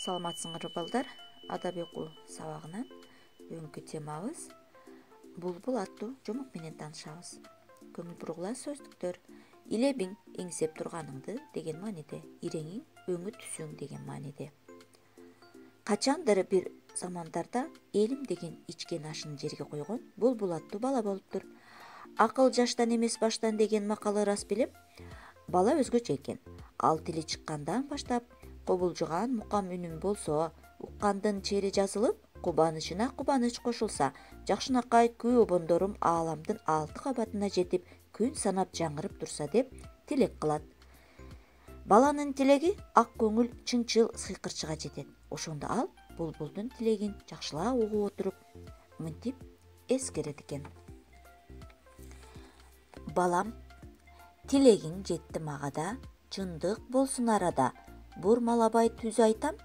Саламатсыңар балдар, адабий окуу сабагынан бүгүнкү темабыз булбул аттуу жомок менен таанышабыз. Көңүл бургула сөздүктөр: илебиң эңсеп турганыңды деген мааниде, иреңиң өңү түсүң деген мааниде. Качандыр бир замандарда элим деген ичкен ашын жерге койгон булбул аттуу бала болуптур. Акыл жаштан эмес баштан деген макалы ырас белем. Бала өзгөчө экен. Ал тили чыккандан баштап кобулжуган мукам үнүм болсо, уккандын чери жазылып, кубанычына кубаныч кошулса, жакшынакай күү обондорум ааламдын 6 кабатына жетип, күн санап жаңырып турса деп тилек кылат. Баланын тилеги ак көңүл чынчыл сыйкырчыга жетет. Ошондо ал булбулдун тилегин жакшылап угуп отуруп, мынтип эскерет экен. Балам, тилегиң жетти мага да, чындык болсун арада, бурмалабай түз айтам,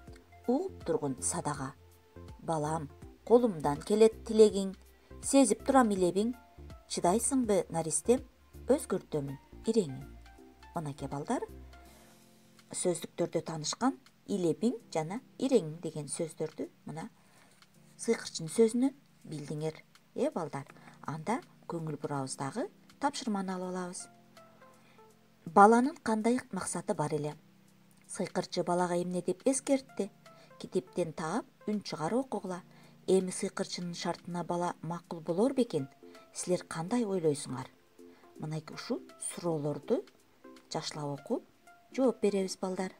угуп тургун садага. Балам, колумдан келет тилегиң, сезип турам илебиң, чыдайсыңбы наристем, өзгөртөмүн иреңиң. Мынакей балдар, сөздүктөрдө таанышкан илебиң жана иреңиң деген сөздөрдү мына сыйкырчынын сөзүнөн билдиңер, балдар. Анда көңүл бурабыз дагы тапшырманы алып алабыз. Баланын кандай максаты бар эле? Сыйкырчы балага эмне деп эскертти? Китептен таап, үн чыгарып окугула. Эми сыйкырчынын шартына бала макул болор бекен? Силер кандай ойлойсуңар? Мынакей ушул суроолорду жакшылап окуп, жооп беребиз балдар.